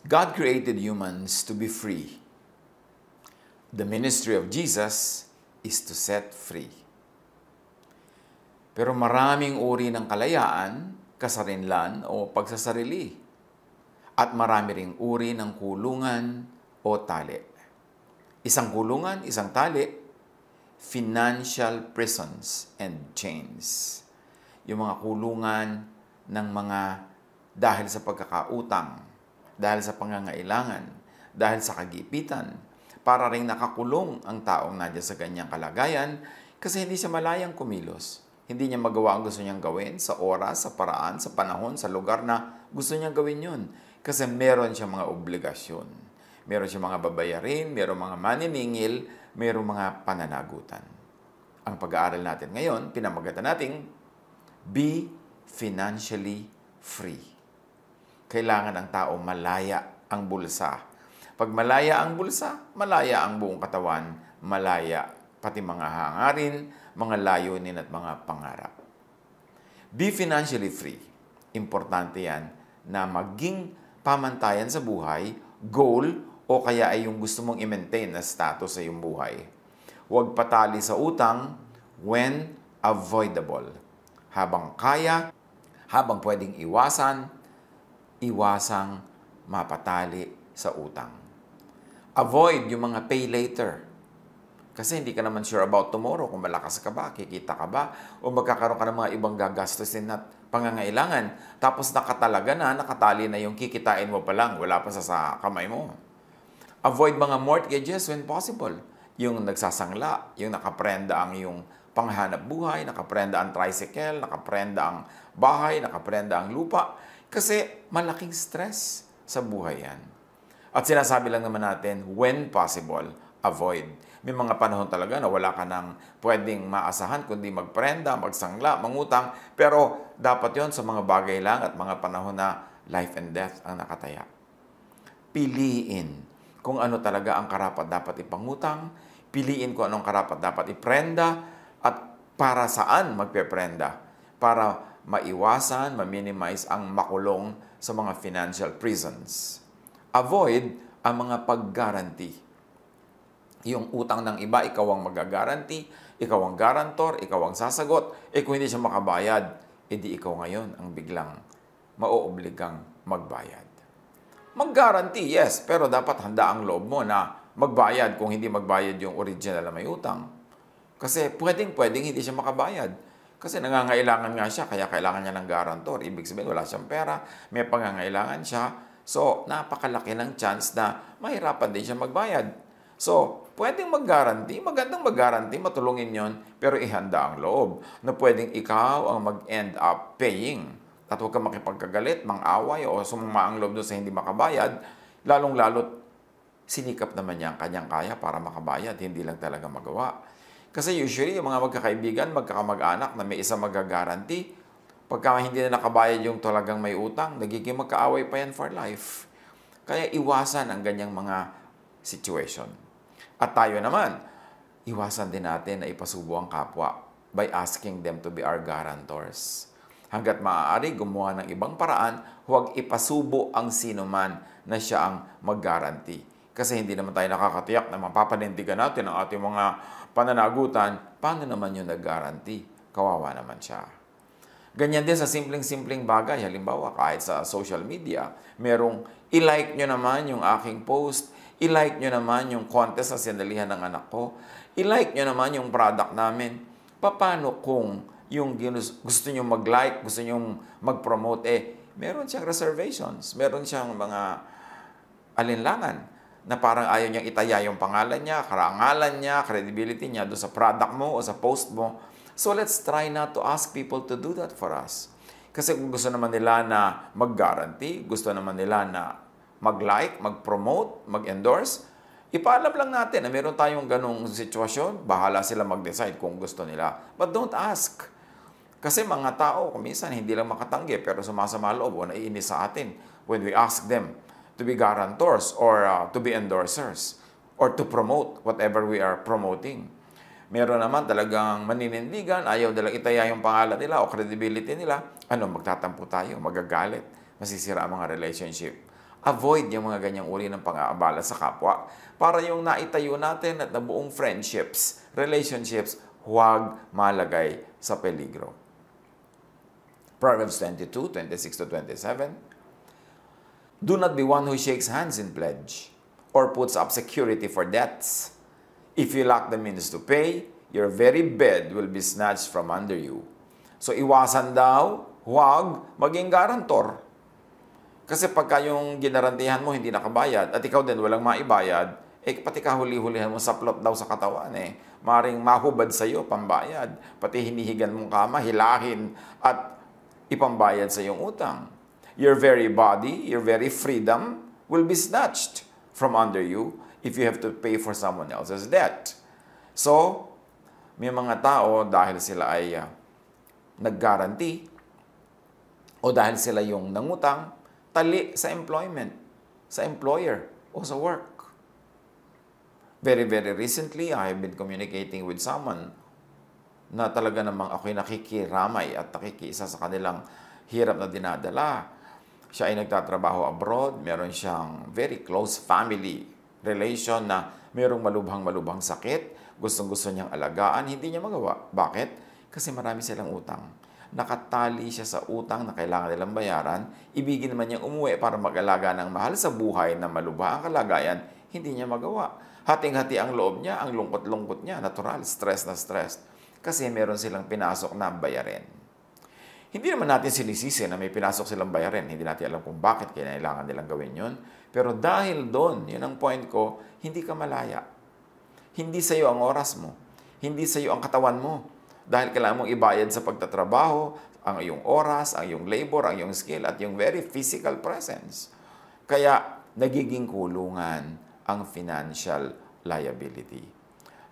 God created humans to be free. The ministry of Jesus is to set free. Pero maraming uri ng kalayaan, kasarinlan o pagsasarili. At marami ring uri ng kulungan o tali. Isang kulungan, isang tali, financial prisons and chains. Yung mga kulungan ng mga dahil sa pagkakautang, dahil sa pangangailangan, dahil sa kagipitan, para ring nakakulong ang taong nandiyan sa ganyang kalagayan kasi hindi siya malayang kumilos. Hindi niya magawa ang gusto niyang gawin sa oras, sa paraan, sa panahon, sa lugar na gusto niyang gawin yun. Kasi meron siyang mga obligasyon. Meron siyang mga babayarin, meron mga maniningil, meron mga pananagutan. Ang pag-aaral natin ngayon, pinamagatan nating be financially free. Kailangan ang tao malaya ang bulsa. Pag malaya ang bulsa, malaya ang buong katawan, malaya pati mga hangarin, mga layunin at mga pangarap. Be financially free. Importante yan na maging pamantayan sa buhay, goal, o kaya ay yung gusto mong i-maintain na status sa iyong buhay. Huwag patali sa utang when avoidable. Habang kaya, habang pwedeng iwasan, iwasang mapatali sa utang. Avoid yung mga pay later. Kasi hindi ka naman sure about tomorrow kung malakas ka ba, kikita ka ba, o magkakaroon ka ng mga ibang gagastusin at pangangailangan. Tapos nakatalaga na, nakatali na yung kikitain mo pa lang, wala pa sa kamay mo. Avoid mga mortgages when possible. Yung nagsasangla, yung nakaprenda ang yung panghanap buhay, nakaprenda ang tricycle, nakaprenda ang bahay, nakaprenda ang lupa. Kasi malaking stress sa buhay yan. At sinasabi lang naman natin, when possible, avoid. May mga panahon talaga na wala ka nang pwedeng maasahan kundi magprenda, magsangla, mangutang. Pero dapat yon sa mga bagay lang at mga panahon na life and death ang nakataya. Piliin kung ano talaga ang karapat dapat ipangutang, piliin kung anong karapat dapat iprenda, at para saan magpeprenda. Para maiwasan, ma-minimize ang makulong sa mga financial prisons. Avoid ang mga pag-guarantee. Yung utang ng iba, ikaw ang mag-guarantee, ikaw ang garantor, ikaw ang sasagot. Kung hindi siya makabayad, edi ikaw ngayon ang biglang mauobligang magbayad. Mag-guarantee, yes, pero dapat handa ang loob mo na magbayad kung hindi magbayad yung original na may utang. Kasi pwedeng hindi siya makabayad. Kasi nangangailangan nga siya, kaya kailangan niya ng garantor. Ibig sabihin, wala siyang pera, may pangangailangan siya. So, napakalaki ng chance na mahirapan din siya magbayad. So, pwedeng mag-guarantee, magandang mag-guarantee, matulungin yon, pero ihanda ang loob na pwedeng ikaw ang mag-end up paying. At huwag ka makipagkagalit, mang-away, o sumama ang loob doon sa hindi makabayad, lalong-lalot sinikap naman niya ang kanyang kaya para makabayad, hindi lang talaga magawa. Kasi usually, yung mga magkakaibigan, magkakamag-anak na may isang mag-guarantee, pagka hindi na nakabayad yung talagang may utang, nagiging magkaaway pa yan for life. Kaya iwasan ang ganyang mga situation. At tayo naman, iwasan din natin na ipasubo ang kapwa by asking them to be our guarantors. Hanggat maaari, gumawa ng ibang paraan, huwag ipasubo ang sino man na siya ang mag-guarantee. Kasi hindi naman tayo nakakatiyak na mapapanindigan natin ang ating mga pananagutan. Paano naman yung nag-guarantee? Kawawa naman siya. Ganyan din sa simpleng-simpleng bagay. Halimbawa, kahit sa social media, merong i-like nyo naman yung aking post, i-like nyo naman yung contest na sinalihan ng anak ko, i-like nyo naman yung product namin. Paano kung yung gusto nyo mag-like, gusto nyo mag-promote, meron siyang reservations, meron siyang mga alinlangan na parang ayaw niyang itaya yung pangalan niya, karangalan niya, credibility niya doon sa product mo o sa post mo. So let's try not to ask people to do that for us. Kasi kung gusto naman nila na mag-guarantee, gusto naman nila na mag-like, mag-promote, mag-endorse, ipaalam lang natin na meron tayong ganong sitwasyon, bahala sila mag-decide kung gusto nila. But don't ask. Kasi mga tao, kuminsan hindi lang makatanggi, pero sumasama loob o naiinis sa atin when we ask them to be guarantors or to be endorsers or to promote whatever we are promoting. Meron naman talagang maninindigan, ayaw nilang itaya yung pangalan nila o credibility nila. Magtatampo tayo, magagalit, masisira ang mga relationship. avoid yung mga ganyang uri ng pang-aabala sa kapwa para yung naitayo natin at nabuong friendships, relationships, huwag malagay sa peligro. Proverbs 22:26-27. Do not be one who shakes hands in pledge or puts up security for debts. If you lack the means to pay, your very bed will be snatched from under you. So iwasan daw, huwag maging garantor. Kasi pagka yung ginarantihan mo hindi nakabayad at ikaw din walang maibayad, pati kahuli-hulihan mo saplot daw sa katawan Maring mahubad sa iyo pambayad. Pati hinihigan mong kama, hilahin at ipambayad sa iyong utang. Your very body, your very freedom will be snatched from under you if you have to pay for someone else's debt. So, may mga tao dahil sila ay nag-guarantee o dahil sila yung nangutang, tali sa employment, sa employer o sa work. Very, very recently, I have been communicating with someone na talaga namang ako'y nakikiramay at nakikiisa sa kanilang hirap na dinadala. Siya ay nagtatrabaho abroad, meron siyang very close family relation na merong malubhang-malubhang sakit, gustong-gusto niyang alagaan, hindi niya magawa. Bakit? Kasi marami silang utang. Nakatali siya sa utang na kailangan nilang bayaran, ibigin naman niyang umuwi para mag-alaga ng mahal sa buhay na malubha ang kalagayan, hindi niya magawa. Hating-hati ang loob niya, ang lungkot-lungkot niya, natural, stress na stress. Kasi meron silang pinasok na bayarin. Hindi naman natin sinisisi na may pinasok silang bayarin. Hindi natin alam kung bakit kailangan nilang gawin yun. Pero dahil doon, yun ang point ko, hindi ka malaya. Hindi sa iyo ang oras mo. Hindi sa iyo ang katawan mo. Dahil kailangan mong ibayad sa pagtatrabaho, ang iyong oras, ang iyong labor, ang iyong skill, at yung very physical presence. Kaya, nagiging kulungan ang financial liability.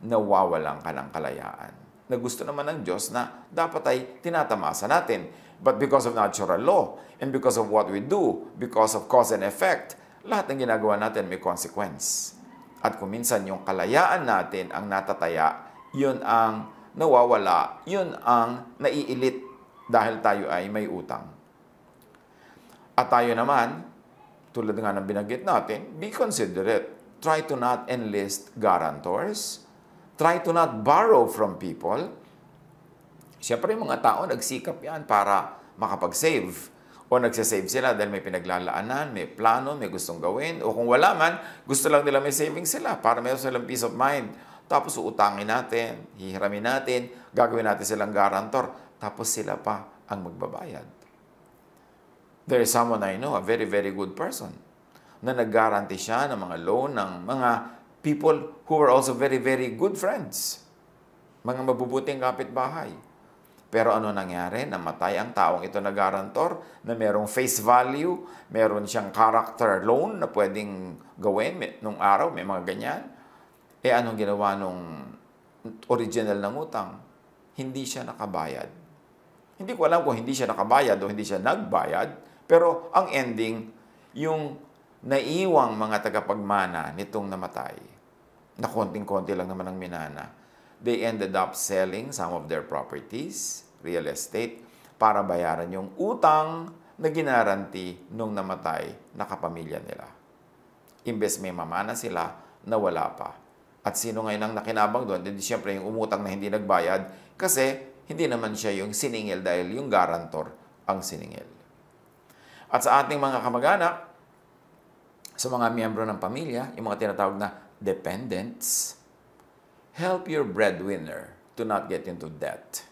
Nawawalan ka ng kalayaan. Na gusto naman ng Diyos na dapat ay tinatamasa natin. But because of natural law, and because of what we do, because of cause and effect, lahat ng ginagawa natin may consequence. At kung minsan yung kalayaan natin ang natataya, yun ang nawawala, yun ang naiilit dahil tayo ay may utang. At tayo naman, tulad nga ng binanggit natin, be considerate. Try to not enlist guarantors. Try to not borrow from people. Siyempre, yung mga tao, nagsikap yan para makapag-save. O nagsasave sila dahil may pinaglalaanan, may plano, may gustong gawin. O kung wala man, gusto lang nila may saving sila para meron silang peace of mind. Tapos uutangin natin, hihiramin natin, gagawin natin silang guarantor. Tapos sila pa ang magbabayad. There is someone I know, a very, very good person, na nag-guarantee siya ng mga loan ng mga people who were also very, very good friends. Mga mabubuting kapitbahay. Pero ano nangyari? Namatay ang taong ito na guarantor na merong face value, meron siyang character loan na pwedeng gawin nung araw, may mga ganyan. Anong ginawa nung original ng utang? Hindi siya nakabayad. Hindi ko alam kung hindi siya nakabayad o hindi siya nagbayad, pero ang ending, yung naiwang mga tagapagmana nitong namatay, na konting-konti lang naman ang minana, they ended up selling some of their properties, real estate, para bayaran yung utang na ginaranti nung namatay na kapamilya nila. Imbes may mamana sila, nawala pa. At sino ngayon ang nakinabang doon? Hindi siyempre yung umutang na hindi nagbayad kasi hindi naman siya yung siningil dahil yung guarantor ang siningil. At sa ating mga kamag-anak, sa mga miyembro ng pamilya, yung mga tinatawag na dependents, help your breadwinner to not get into debt.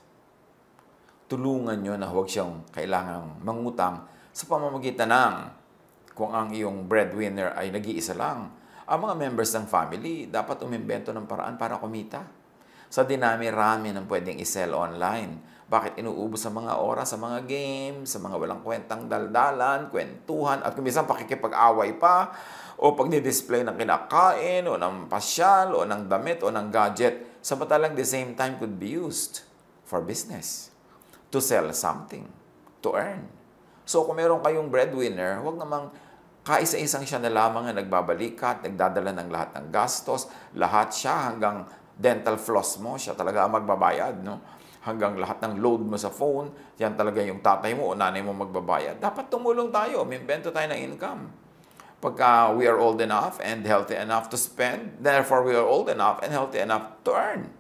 Tulungan nyo na huwag siyang kailangang mangutang sa pamamagitan ng kung ang iyong breadwinner ay nag-iisa lang. Ang mga members ng family dapat umimbento ng paraan para kumita. Sa dinami-rami ng pwedeng i-sell online. Bakit inuubos sa mga oras, sa mga games, sa mga walang kwentang daldalan, kwentuhan, at kumisan pakikipag-away pa, o pagdi-display ng kinakain, o ng pasyal, o ng damit, o ng gadget, samantalang the same time could be used for business, to sell something, to earn. So kung meron kayong breadwinner, huwag namang kaisa-isang siya na lamang ang nagbabalikat, nagdadala ng lahat ng gastos, lahat siya hanggang dental floss mo, siya talaga ang magbabayad, no? Hanggang lahat ng load mo sa phone, yan talaga yung tatay mo o nanay mo magbabayad. Dapat tumulong tayo, may invento tayo ng income. Pagka we are old enough and healthy enough to spend, therefore we are old enough and healthy enough to earn.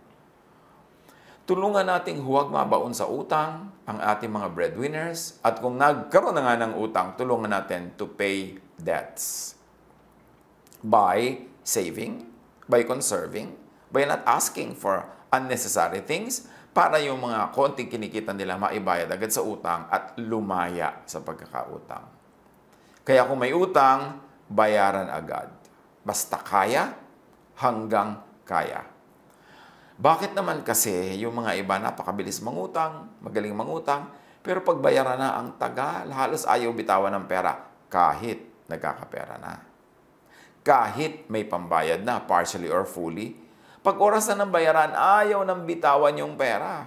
Tulungan nating huwag mabaon sa utang ang ating mga breadwinners at kung nagkaroon na nga ng utang, tulungan natin to pay debts by saving, by conserving, by not asking for unnecessary things para yung mga konting kinikita nila maibayad agad sa utang at lumaya sa pagkakautang. Kaya kung may utang, bayaran agad. Basta kaya, hanggang kaya. Bakit naman kasi yung mga iba napakabilis mangutang, magaling mangutang, pero pag bayaran na ang tagal, halos ayaw bitawan ng pera kahit nagkakapera na. Kahit may pambayad na, partially or fully, pag oras na ng bayaran, ayaw nang bitawan yung pera.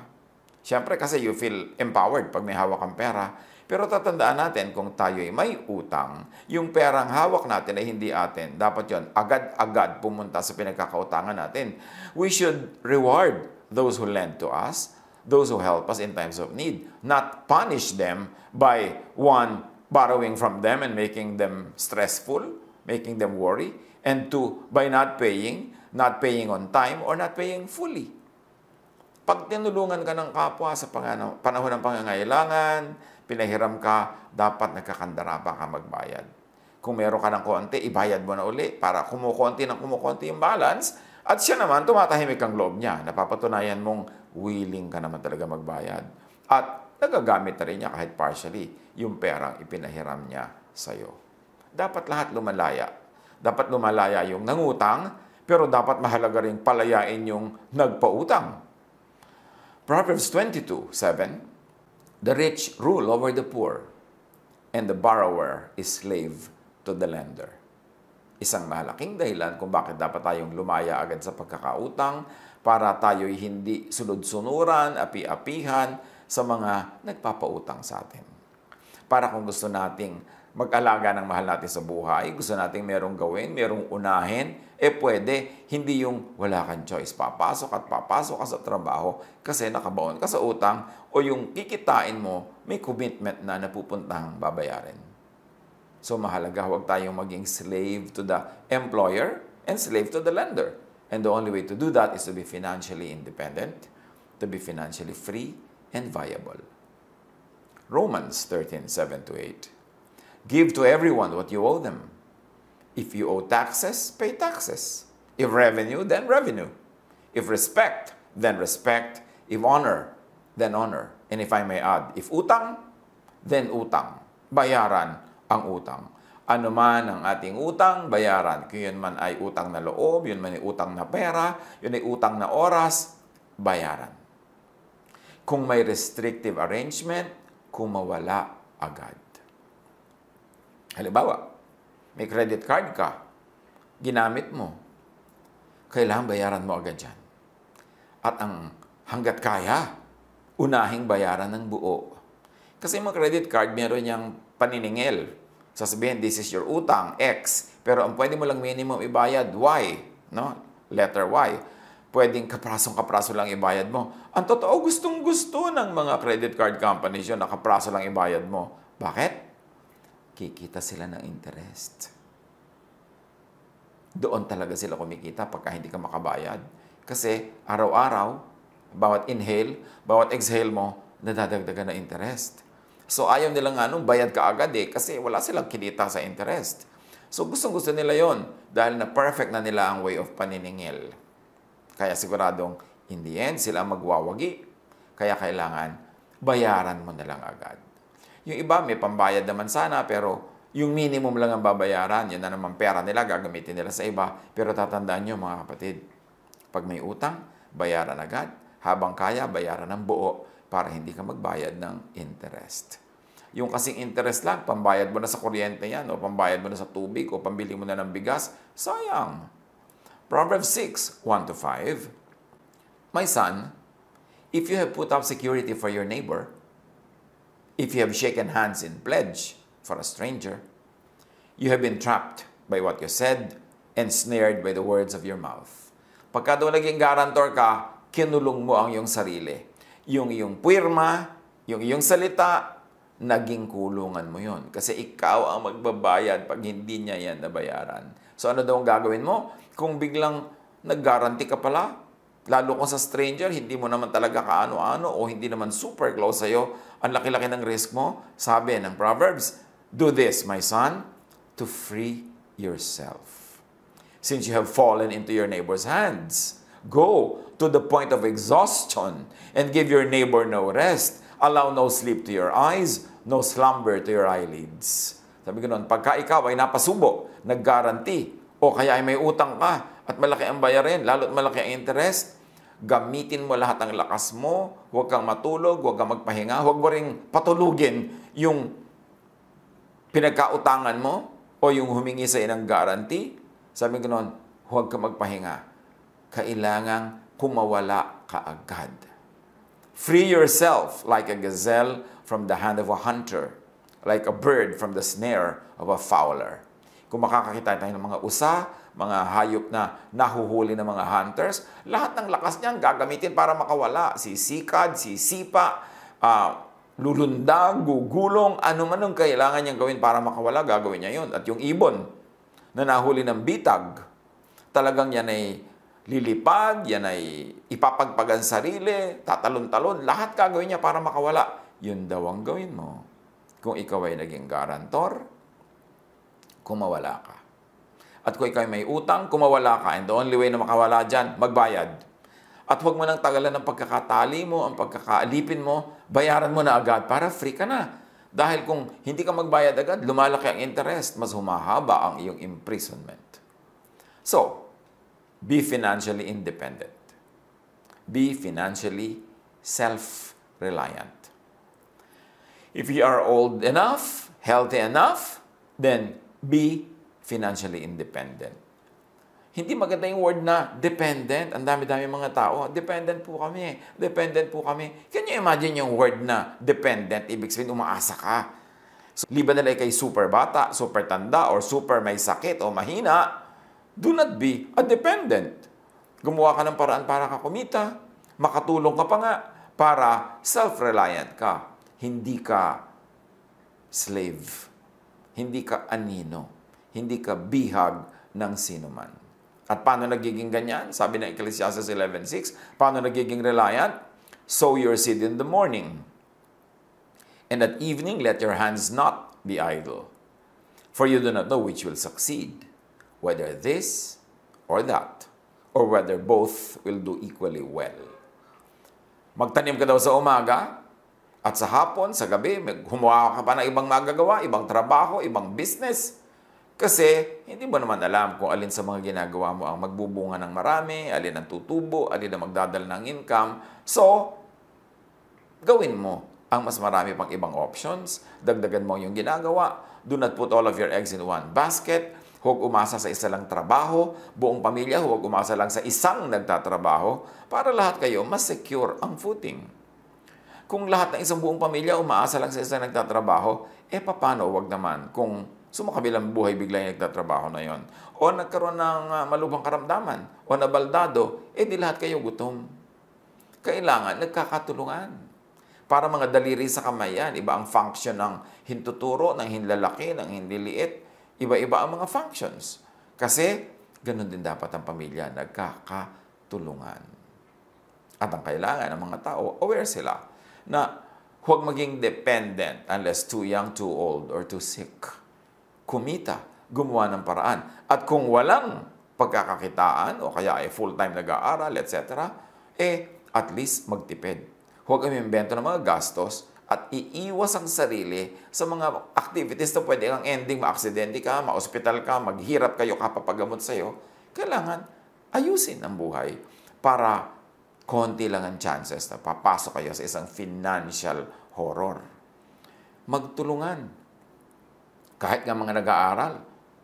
Siyempre kasi you feel empowered pag may hawak kang pera. Pero tatandaan natin kung tayo ay may utang, yung perang hawak natin ay hindi atin. Dapat yon agad-agad pumunta sa pinagkakautangan natin. We should reward those who lend to us, those who help us in times of need, not punish them by one, borrowing from them and making them stressful, making them worry, and two, by not paying on time, or not paying fully. Pag tinulungan ka ng kapwa sa panahon ng pangangailangan, pinahiram ka, dapat nagkakandara pa ka magbayad. Kung meron ka ng konti, ibayad mo na uli para kumukonti yung balance at siya naman, tumatahimik ang loob niya. Napapatunayan mong willing ka naman talaga magbayad. At nagagamit na rin niya kahit partially yung perang ipinahiram niya sa'yo. Dapat lahat lumalaya. Dapat lumalaya yung nangutang, pero dapat mahalaga rin palayain yung nagpautang. Proverbs 22:7, the rich rule over the poor, and the borrower is slave to the lender. Isang malaking dahilan kung bakit dapat tayong lumaya agad sa pagkakautang para tayo'y hindi sunod-sunuran, api-apihan sa mga nagpapautang sa atin. Para kung gusto nating mag-alaga ng mahal natin sa buhay, gusto nating merong gawin, merong unahin, pwede, hindi yung wala kang choice. Papasok ka sa trabaho kasi nakabaon ka sa utang o yung kikitain mo, may commitment na napupuntang babayarin. So mahalaga, huwag tayong maging slave to the employer and slave to the lender. And the only way to do that is to be financially independent, to be financially free and viable. Romans 13:7-8. Give to everyone what you owe them. If you owe taxes, pay taxes. If revenue, then revenue. If respect, then respect. If honor, then honor. And if I may add, if utang, then utang. Bayaran ang utang. Ano man ang ating utang, bayaran. Kung yun man ay utang na loob, yun man ay utang na pera, yun ay utang na oras, bayaran. Kung may restrictive arrangement, kumawala agad. Halimbawa, may credit card ka, ginamit mo, kailangan bayaran mo agad yan. At ang hanggat kaya, unahing bayaran ng buo. Kasi mga credit card, meron niyang paniningil. Sasabihin, this is your utang, X. Pero ang pwede mo lang minimum ibayad, Y. No? Letter Y. Pwedeng kaprasong-kapraso lang ibayad mo. Ang totoo, gustong-gusto ng mga credit card companies yun, na kapraso lang ibayad mo. Bakit? Kikita sila ng interest. Doon talaga sila kumikita pagka hindi ka makabayad. Kasi araw-araw, bawat inhale, bawat exhale mo, nadadagdagan na interest. So ayaw nila nga bayad ka agad kasi wala silang kinita sa interest. So gustong-gusto nila yon dahil na perfect na nila ang way of paniningil. Kaya siguradong in the end sila magwawagi. Kaya kailangan bayaran mo na lang agad. Yung iba may pambayad naman sana pero yung minimum lang ang babayaran. Yun na naman pera nila, gagamitin nila sa iba. Pero tatandaan nyo mga kapatid, pag may utang, bayaran agad. Habang kaya, bayaran ng buo para hindi ka magbayad ng interest. Yung kasing interest lang, pambayad mo na sa kuryente yan, o pambayad mo na sa tubig, o pambili mo na ng bigas, sayang. Proverbs 6:1-5. My son, if you have put up security for your neighbor, if you have shaken hands in pledge for a stranger, you have been trapped by what you said and snared by the words of your mouth. Pagka daw naging guarantor ka, kinulong mo ang iyong sarili. Yung iyong puwirma, yung iyong salita, naging kulungan mo yon. Kasi ikaw ang magbabayad pag hindi niya yan nabayaran. So ano daw ang gagawin mo? Kung biglang nag-guarantee ka pala, lalo kung sa stranger, hindi mo naman talaga kaano-ano o hindi naman super close sa'yo, ang laki-laki ng risk mo, sabi ng Proverbs, do this, my son, to free yourself. Since you have fallen into your neighbor's hands, go to the point of exhaustion and give your neighbor no rest. Allow no sleep to your eyes, no slumber to your eyelids. Sabi ko noon, pagka ikaw ay napasubo, nag-guarantee, o kaya ay may utang ka at malaki ang bayarin, lalo't malaki ang interest, gamitin mo lahat ng lakas mo, huwag kang matulog, huwag kang magpahinga, huwag mo ring patulugin yung pinagkautangan mo o yung humingi sa ng guarantee. Sabi ko noon, huwag kang magpahinga. Kailangang kumawala ka agad. Free yourself like a gazelle from the hand of a hunter, like a bird from the snare of a fowler. Kung makakakita tayo ng mga usa, mga hayop na nahuhuli ng mga hunters, lahat ng lakas niyan gagamitin para makawala. Sisikad, sisipa, lulundag, gugulong, ano man ang kailangan niyang gawin para makawala, gagawin niya yun. At yung ibon na nahuli ng bitag, talagang yan ay lilipad, yan ay ipapagpagan sarili, tatalon-talon, lahat gagawin niya para makawala. Yun daw ang gawin mo. Kung ikaw ay naging garantor, kumawala ka. At kung ikaw ay may utang, kumawala ka. And the only way na makawala dyan, magbayad. At huwag mo nang tagalan ng pagkakatali mo, ang pagkakaalipin mo, bayaran mo na agad para free ka na. Dahil kung hindi ka magbayad agad, lumalaki ang interest, mas humahaba ang iyong imprisonment. So, be financially independent. Be financially self-reliant. If you are old enough, healthy enough, then be financially independent. Hindi maganda yung word na dependent. Ang dami-dami mga tao, dependent po kami. Dependent po kami. Can you imagine yung word na dependent? Ibig sabihin, umaasa ka. So, liban nila kay super bata, super tanda, or super may sakit o mahina, do not be a dependent. Gumawa ka ng paraan para ka kumita, makatulong ka pa nga, para self-reliant ka. Hindi ka slave. Hindi ka anino. Hindi ka bihag ng sinuman. At paano nagiging ganyan? Sabi ng Ecclesiastes 11:6, paano nagiging reliant? Sow your seed in the morning. And at evening, let your hands not be idle. For you do not know which will succeed, whether this or that, or whether both will do equally well. Magtanim ka daw sa umaga, at sa hapon, sa gabi, humawa ka pa ng ibang magagawa, ibang trabaho, ibang business. Kasi hindi mo naman alam kung alin sa mga ginagawa mo ang magbubunga ng marami, alin ang tutubo, alin ang magdadala ng income. So, gawin mo ang mas marami pang ibang options. Dagdagan mo yung ginagawa. Do not put all of your eggs in one basket. Huwag umasa sa isa lang trabaho. Buong pamilya, huwag umasa lang sa isang nagtatrabaho para lahat kayo mas secure ang footing. Kung lahat ng isang buong pamilya umaasa lang sa isang nagtatrabaho, paano wag naman kung sumakabilang buhay bigla yung nagtatrabaho na yon? O nagkaroon ng malubhang karamdaman, o nabaldado, di lahat kayo gutom. Kailangan nagkakatulungan. Para mga daliri sa kamay yan, iba ang function ng hintuturo, ng hinlalaki, ng hindiliit, iba-iba ang mga functions. Kasi, ganun din dapat ang pamilya, nagkakatulungan. At ang kailangan ng mga tao, aware sila na huwag maging dependent unless too young, too old, or too sick. Kumita, gumawa ng paraan. At kung walang pagkakakitaan, o kaya ay full-time nag-aaral, etc., at least magtipid. Huwag kami imbento ng mga gastos at iiwas ang sarili sa mga activities na pwede kang ending, ma-aksidente ka, ma-hospital ka, maghirap kayo kapapagamot sa'yo. Kailangan ayusin ang buhay para konti lang ang chances na papasok kayo sa isang financial horror. Magtulungan. Kahit nga mga nag-aaral,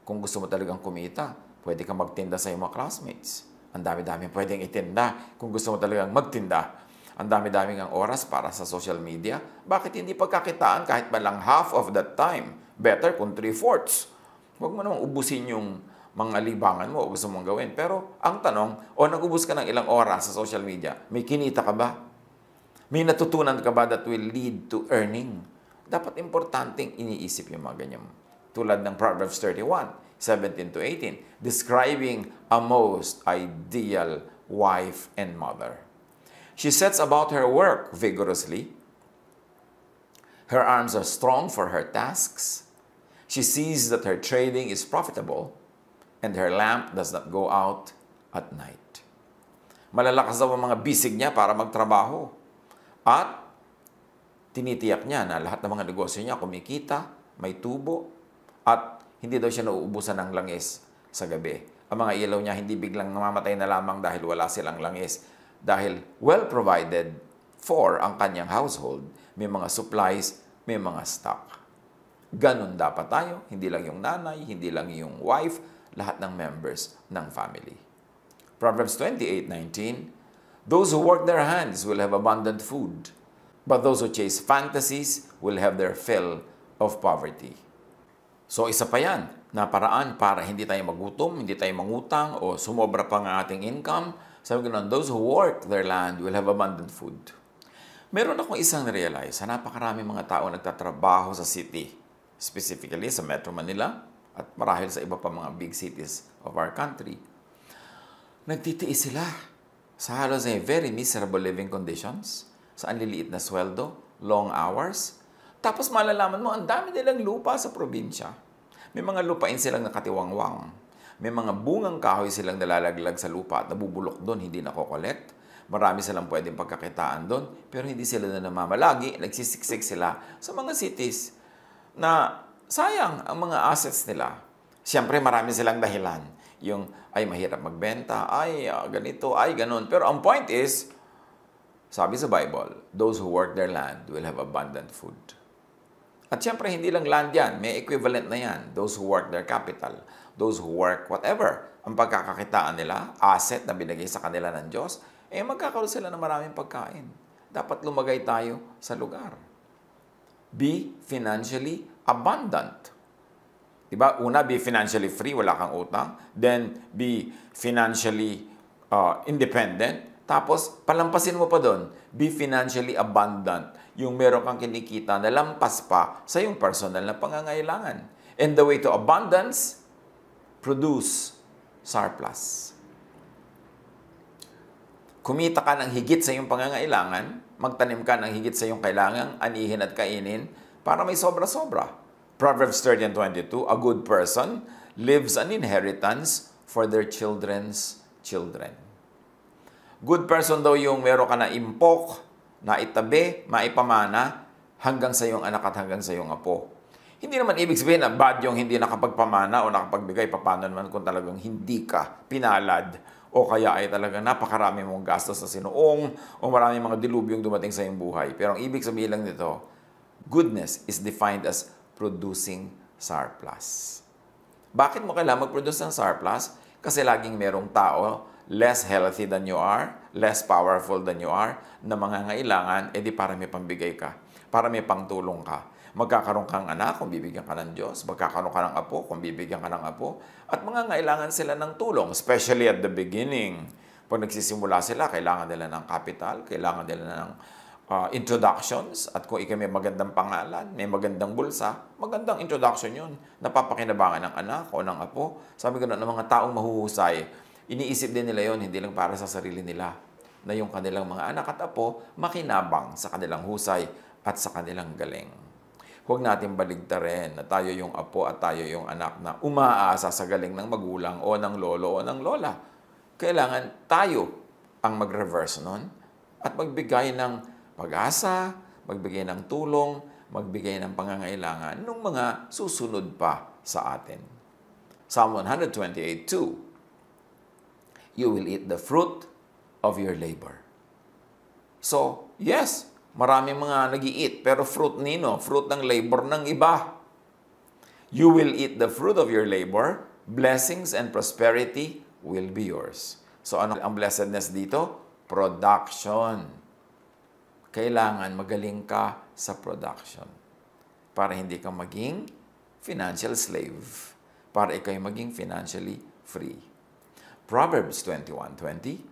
kung gusto mo talagang kumita, pwede kang magtinda sa iyong mga classmates. Ang dami-dami pwedeng itinda kung gusto mo talagang magtinda. Ang dami-dami ng oras para sa social media. Bakit hindi pagkakitaan kahit ba lang half of that time? Better kung 3/4. Huwag mo namang ubusin yung mga libangan mo o gusto mong gawin. Pero ang tanong, nag-ubos ka ng ilang oras sa social media, may kinita ka ba? May natutunan ka ba that will lead to earning? dapat importanteng iniisip yung mga ganyan. Tulad ng Proverbs 31, 17 to 18, describing a most ideal wife and mother. She sets about her work vigorously. Her arms are strong for her tasks. She sees that her trading is profitable, and her lamp does not go out at night. Malalakas daw ang mga bisig niya para magtrabaho. At tinitiyak niya na lahat ng mga negosyo niya kumikita, may tubo, at hindi daw siya nauubusan ng langis sa gabi. Ang mga ilaw niya hindi biglang namamatay na lamang dahil wala silang langis. Dahil well provided for ang kanyang household, may mga supplies, may mga stock. Ganon dapat tayo, hindi lang yung nanay, hindi lang yung wife, lahat ng members ng family. Proverbs 28:19, those who work their hands will have abundant food, but those who chase fantasies will have their fill of poverty. So isa pa yan, na paraan para hindi tayo magutom, hindi tayo mangutang, o sumobra pa ng ating income. Sabi ko those who work their land will have abundant food. Meron akong isang na-realize, sa napakarami mga tao nagtatrabaho sa city, specifically sa Metro Manila, at marahil sa iba pa mga big cities of our country. Nagtitiis sila sa halos ay very miserable living conditions, sa anliliit na sweldo, long hours. Tapos malalaman mo, ang dami nilang lupa sa probinsya. May mga lupain silang nakatiwangwang. May mga bungang kahoy silang nalalaglag sa lupa at nabubulok doon, hindi nakokolekt. Marami silang pwedeng pagkakitaan doon, pero hindi sila na namamalagi, nagsisiksik sila sa mga cities na sayang ang mga assets nila. Siyempre, marami silang dahilan. Yung, ay mahirap magbenta, ay ganito, ay ganon. Pero ang point is, sabi sa Bible, those who work their land will have abundant food. At siyempre, hindi lang land yan. May equivalent na yan. Those who work their capital. Those who work whatever. Ang pagkakakitaan nila, asset na binigay sa kanila ng Diyos, magkakaroon sila ng maraming pagkain. Dapat lumagay tayo sa lugar. Be financially abundant. Diba? Una, be financially free, wala kang utang. Then, be financially independent. Tapos, palampasin mo pa doon, be financially abundant. Yung meron kang kinikita na lampas pa sa yung personal na pangangailangan. And the way to abundance, produce surplus. Kumita ka ng higit sa iyong pangangailangan, magtanim ka ng higit sa iyong kailangang anihin at kainin para may sobra-sobra. Proverbs 30:22, a good person lives an inheritance for their children's children. Good person daw yung meron ka na impok, na itabi, maipamana, hanggang sa iyong anak at hanggang sa iyong apo. Hindi naman ibig sabihin na bad yung hindi nakapagpamana o nakapagbigay, paano naman kung talagang hindi ka pinalad o kaya ay talagang napakarami mong gastos sa sinuong o maraming mga dilubyong dumating sa iyong buhay. Pero ang ibig sabihin lang nito, goodness is defined as producing surplus. Bakit mo kailangan mag-produce ng surplus? Kasi laging merong tao, less healthy than you are, less powerful than you are, na mangangailangan, edi para may pambigay ka, para may pangtulong ka. Magkakaroon kang anak kung bibigyan ka ng Diyos, magkakaroon ka ng apo kung bibigyan ka ng apo, at mangangailangan sila ng tulong, especially at the beginning. Pag nagsisimula sila, kailangan nila ng capital, kailangan nila ng introductions, at kung ikaw may magandang pangalan, may magandang bulsa, magandang introduction yun. Napapakinabangan ng anak o ng apo. Sabi ko na ng mga taong mahuhusay, iniisip din nila yon, hindi lang para sa sarili nila, na yung kanilang mga anak at apo makinabang sa kanilang husay at sa kanilang galing. Huwag natin baligtarin na tayo yung apo at tayo yung anak na umaasa sa galing ng magulang o ng lolo o ng lola. Kailangan tayo ang mag-reverse nun at magbigay ng pag-asa, magbigay ng tulong, magbigay ng pangangailangan ng mga susunod pa sa atin. Psalm 128:2, you will eat the fruit of your labor. So, yes, maraming mga nag-i-eat, pero fruit nino, fruit ng labor ng iba. You will eat the fruit of your labor, blessings and prosperity will be yours. So, ano ang blessedness dito? Production. Kailangan magaling ka sa production para hindi ka maging financial slave, para ikaw maging financially free. Proverbs 21:20,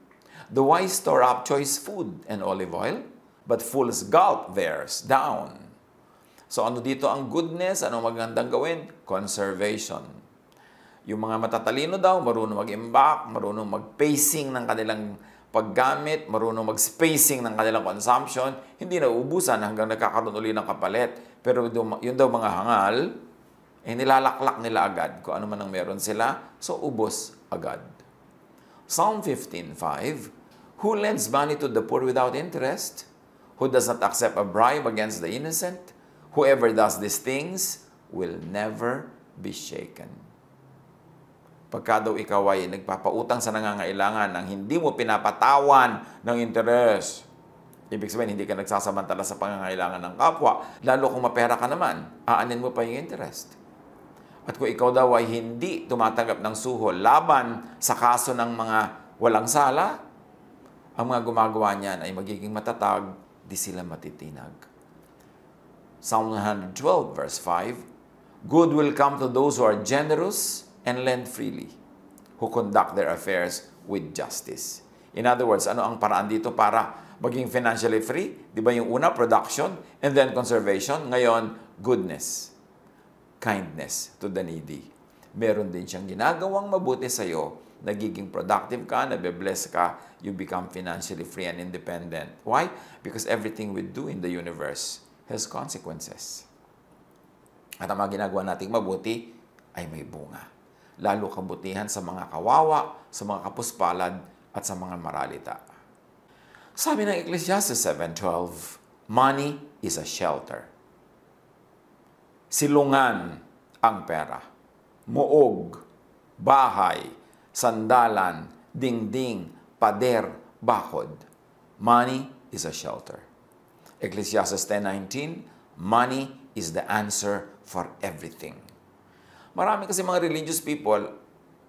the wise store up choice food and olive oil, but fools gulp theirs down. So ano dito ang goodness? Ano magandang gawin? Conservation. Yung mga matatalino daw, marunong mag-imbak, marunong mag-pacing ng kanilang paggamit, marunong mag-spacing ng kanilang consumption, hindi na uubusan hanggang nagkakaroon uli ng kapalit. Pero yun daw mga hangal, nilalaklak nila agad kung ano man ang meron sila, so ubos agad. Psalm 15:5, who lends money to the poor without interest? Who does not accept a bribe against the innocent? Whoever does these things will never be shaken. Pagka daw ikaw ay nagpapautang sa nangangailangan nang hindi mo pinapatawan ng interes, ibig sabihin hindi ka nagsasamantala sa pangangailangan ng kapwa, lalo kung mapera ka naman, aanin mo pa yung interest. At kung ikaw daw ay hindi tumatanggap ng suhol laban sa kaso ng mga walang sala, ang mga gumagawa niyan ay magiging matatag, di sila matitinag. Psalm 112 verse 5, good will come to those who are generous and lend freely, who conduct their affairs with justice. In other words, ano ang paraan dito para maging financially free? Di ba yung una, production, and then conservation. Ngayon, goodness, kindness to the needy. Meron din siyang ginagawang mabuti sa'yo, nagiging productive ka, nabe-bless ka, you become financially free and independent. Why? Because everything we do in the universe has consequences. At ang mga ginagawa nating mabuti ay may bunga. Lalo kabutihan sa mga kawawa, sa mga kapuspalad, at sa mga maralita. Sabi ng Ecclesiastes 7:12, money is a shelter. Silungan ang pera. Muog, bahay, sandalan, dingding, pader, bakod. Money is a shelter. Ecclesiastes 10:19, money is the answer for everything. Marami kasi mga religious people,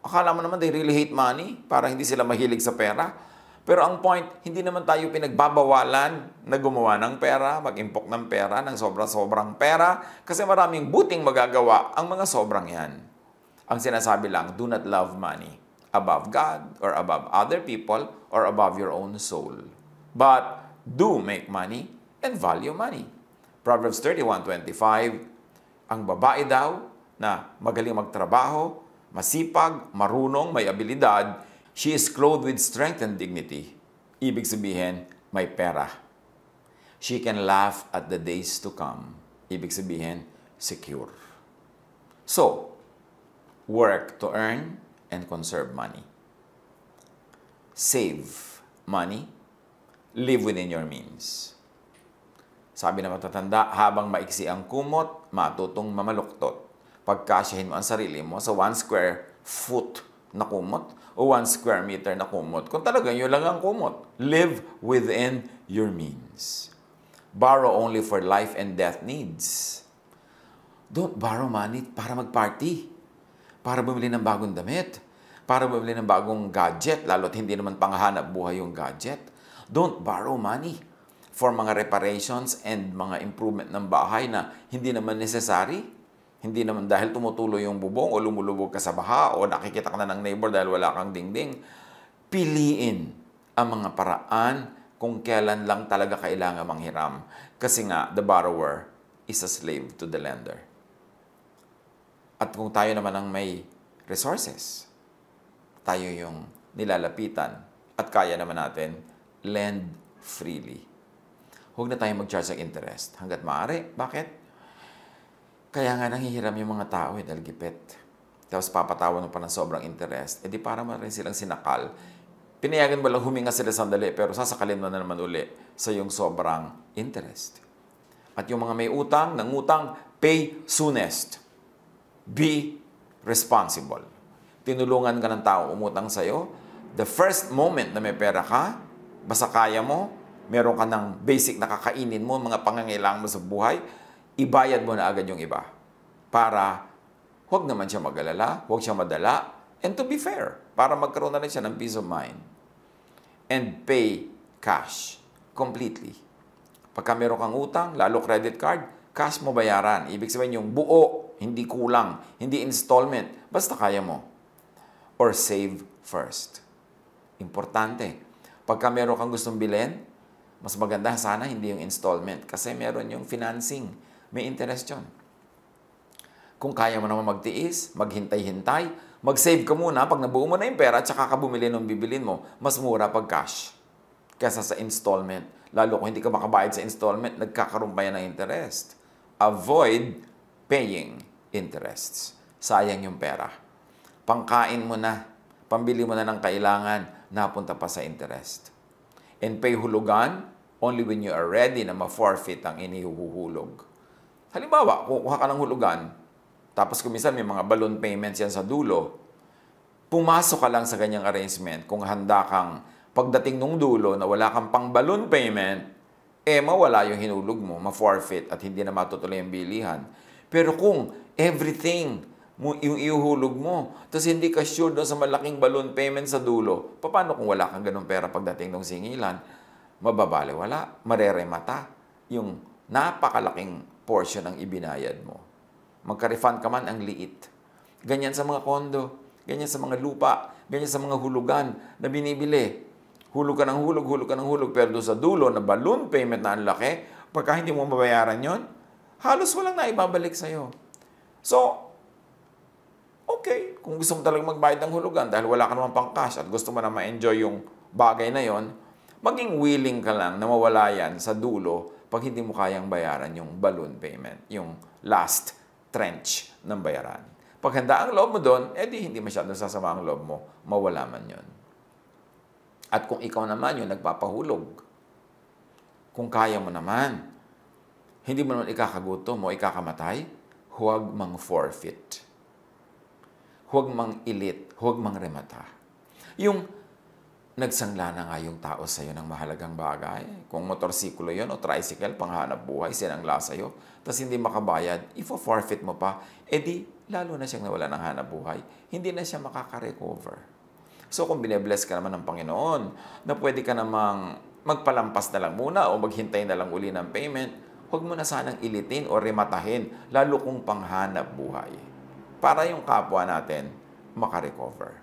akala mo naman they really hate money, para hindi sila mahilig sa pera. Pero ang point, hindi naman tayo pinagbabawalan na gumawa ng pera, mag-impok ng pera, ng sobra-sobrang pera, kasi maraming buting magagawa ang mga sobrang yan. Ang sinasabi lang, do not love money above God or above other people or above your own soul. But do make money and value money. Proverbs 31:25, ang babae daw na magaling magtrabaho, masipag, marunong, may abilidad, she is clothed with strength and dignity. Ibig sabihin, may pera. She can laugh at the days to come. Ibig sabihin, secure. So, work to earn and conserve money. Save money. Live within your means. Sabi na matatanda, habang maiksi ang kumot, matutong mamaluktot. Pagkasyahin mo ang sarili mo sa 1 square foot na kumot o 1 square meter na kumot. Kung talagang yun lang ang kumot, live within your means. Borrow only for life and death needs. Don't borrow money para mag-party, para bumili ng bagong damit, para bumili ng bagong gadget, lalo't hindi naman panghanap buhay yung gadget. Don't borrow money for mga reparations and mga improvement ng bahay na hindi naman necessary. Hindi naman dahil tumutuloy yung bubong o lumulubog ka sa baha o nakikita ka na ng neighbor dahil wala kang dingding. Piliin ang mga paraan kung kailan lang talaga kailangan manghiram. Kasi nga, the borrower is a slave to the lender. At kung tayo naman ang may resources, tayo yung nilalapitan at kaya naman natin lend freely. Huwag na tayong mag-charge ng interest hanggat maaari. Bakit? Kaya nga nanghihiram yung mga tao dahil gipit. Tapos papatawan mo pa ng sobrang interest. Di para mo rin silang sinakal. Pinayagan mo lang huminga sila sandali pero sasakalin mo na naman uli sa yung sobrang interest. At yung mga may utang, nangutang, pay soonest. Be responsible. Tinulungan ka ng tao umutang sa'yo. The first moment na may pera ka, basta kaya mo, meron ka ng basic na kakainin mo, mga pangangailangan mo sa buhay, ibayad mo na agad yung iba. Para huwag naman siya mag-alala, huwag siya madala, and to be fair, para magkaroon na rin siya ng peace of mind. And pay cash completely. Pagka meron kang utang, lalo credit card, cash mo bayaran. Ibig sabihin yung buo, hindi kulang, hindi installment, basta kaya mo. Or save first. Importante. Pagka meron kang gustong bilhin, mas maganda sana hindi yung installment kasi meron yung financing. may interest yun. Kung kaya mo naman magtiis, maghintay-hintay, mag-save ka muna pag nabuo mo na yung pera at saka ka bumili ng bibilin mo, mas mura pag cash kaysa sa installment. Lalo kung hindi ka makabayad sa installment, nagkakaroon pa yan ng interest. Avoid paying interests. Sayang yung pera. Pangkain mo na, pambili mo na ng kailangan, napunta pa sa interest. And pay hulugan only when you are ready na ma-forfeit ang inihuhulog. Halimbawa, kukuha ka ng hulugan, tapos kung minsan may mga balloon payments yan sa dulo, pumasok ka lang sa ganyang arrangement kung handa kang pagdating nung dulo na wala kang pang balloon payment, mawala yung hinulog mo, ma-forfeit at hindi na matutuloy ang bilihan. Pero kung everything yung ihuhulog mo, tapos hindi ka sure doon sa malaking balloon payment sa dulo, paano kung wala kang ganun pera pagdating ng singilan? Mababali, wala. Mareremata yung napakalaking portion ng ibinayad mo. Magka-refund ka man, ang liit. Ganyan sa mga kondo, ganyan sa mga lupa, ganyan sa mga hulugan na binibili. Hulog ka ng hulog, pero doon sa dulo na balloon payment na ang laki, pagka hindi mo mabayaran yon, halos walang naibabalik sa'yo. So, okay, kung gusto mo talagang magbayad ng hulugan dahil wala ka naman pang cash at gusto mo na ma-enjoy yung bagay na yon, maging willing ka lang na mawala yan sa dulo pag hindi mo kayang bayaran yung balloon payment, yung last trench ng bayaran. Pag handa ang loob mo doon, hindi masyadong sasama ang loob mo, mawala man yon. At kung ikaw naman yung nagpapahulog, kung kaya mo naman, hindi mo naman ikakagutom o ikakamatay, huwag mang forfeit. Huwag mang ilit, huwag mang remata. Yung nagsangla na nga yung tao sa'yo ng mahalagang bagay. Kung motorsiklo yun o tricycle, panghanap buhay, sinangla sa'yo, tapos hindi makabayad, ifo-forfeit mo pa, lalo na siyang nawala ng hanap buhay. Hindi na siya makaka-recover. So kung binebless ka naman ng Panginoon, na pwede ka namang magpalampas na lang muna o maghintay na lang uli ng payment, huwag mo na sanang ilitin o rematahin, lalo kung panghanap buhay. Para yung kapwa natin makarecover.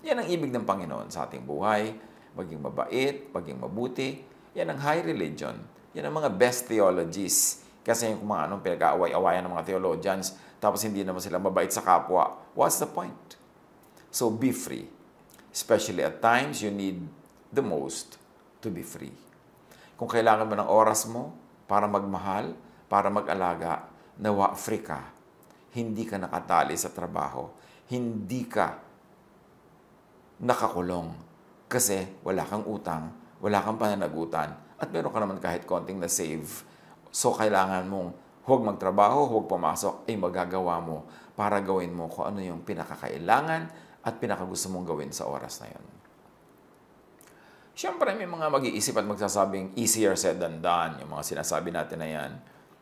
Yan ang ibig ng Panginoon sa ating buhay. Maging mabait, maging mabuti. Yan ang high religion. Yan ang mga best theologies. Kasi yung mga pinag-aaway-awayan ng mga theologians, tapos hindi naman sila mabait sa kapwa. What's the point? So be free. Especially at times, you need the most to be free. Kung kailangan mo ng oras mo para magmahal, para mag-alaga, nawa free ka. Hindi ka nakatali sa trabaho. Hindi ka nakakulong kasi wala kang utang, wala kang pananagutan, at meron ka naman kahit konting na-save. So, kailangan mong huwag magtrabaho, huwag pumasok, magagawa mo para gawin mo kung ano yung pinakakailangan at pinakagusto mong gawin sa oras na yun. Siyempre, may mga mag-iisip at magsasabing easier said than done, yung mga sinasabi natin na yan.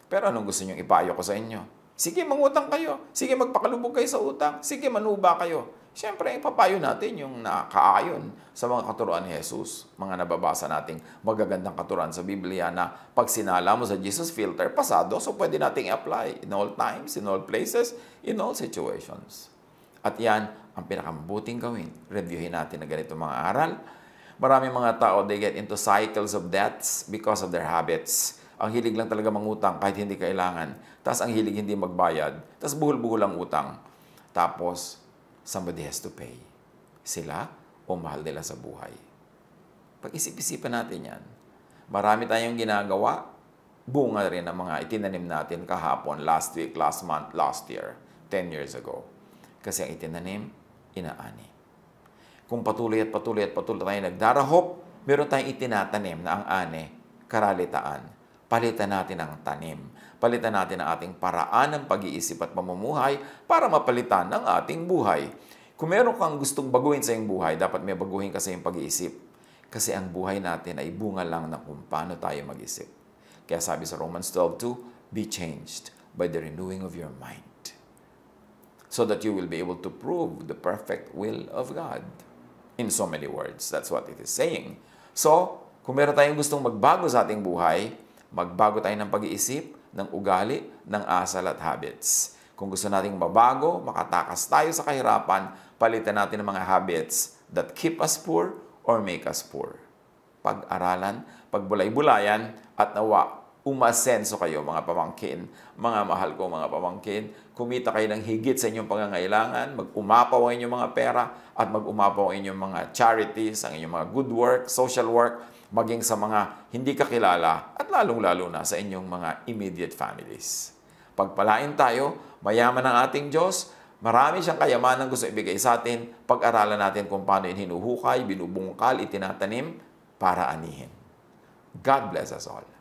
Pero anong gusto nyo ipayo ko sa inyo? Sige, mangutang kayo. Sige, magpakalubog kayo sa utang. Sige, manuba kayo. Siyempre, ipapayo natin yung nakaayon sa mga katuruan ni Jesus. Mga nababasa nating magagandang katuruan sa Biblia na pag sinala mo sa Jesus filter, pasado, so pwede nating apply in all times, in all places, in all situations. At yan ang pinakamabuting gawin. Reviewin natin na ganito mga aral. Maraming mga tao, they get into cycles of debts because of their habits. Ang hilig lang talaga mangutang kahit hindi kailangan. Tapos ang hilig hindi magbayad. Tapos buhol-buhol ang utang. Tapos, somebody has to pay. Sila o mahal nila sa buhay. Pag-isip-isipan natin yan. Marami tayong ginagawa. Bunga rin ang mga itinanim natin kahapon, last week, last month, last year, 10 years ago. Kasi ang itinanim, inaani. Kung patuloy tayo nagdarahop, meron tayong itinatanim na ang ani, karalitaan. Palitan natin ang tanim. Palitan natin ang ating paraan ng pag-iisip at pamumuhay para mapalitan ang ating buhay. Kung meron kang gustong baguhin sa iyong buhay, dapat may baguhin ka sa iyong pag-iisip. Kasi ang buhay natin ay bunga lang ng kung paano tayo mag-isip. Kaya sabi sa Romans 12:2, be changed by the renewing of your mind. So that you will be able to prove the perfect will of God. In so many words, that's what it is saying. So, kung meron tayong gustong magbago sa ating buhay, magbago tayo ng pag-iisip, ng ugali, ng asal at habits. Kung gusto nating mabago, makatakas tayo sa kahirapan, palitan natin ang mga habits that keep us poor or make us poor. Pag-aralan, pagbulay-bulayan, at nawa umasenso kayo mga pamangkin, mga mahal ko mga pamangkin, kumita kayo ng higit sa inyong pangangailangan, mag-umapaw ang inyong mga pera at mag-umapaw ang inyong mga charities, ang inyong mga good work, social work, maging sa mga hindi kakilala at lalong-lalo na sa inyong mga immediate families. Pagpalain tayo, mayaman ang ating Diyos, marami siyang kayamanan gusto ibigay sa atin, pag-aralan natin kung paano yun hinuhukay, binubungkal, itinatanim para anihin. God bless us all.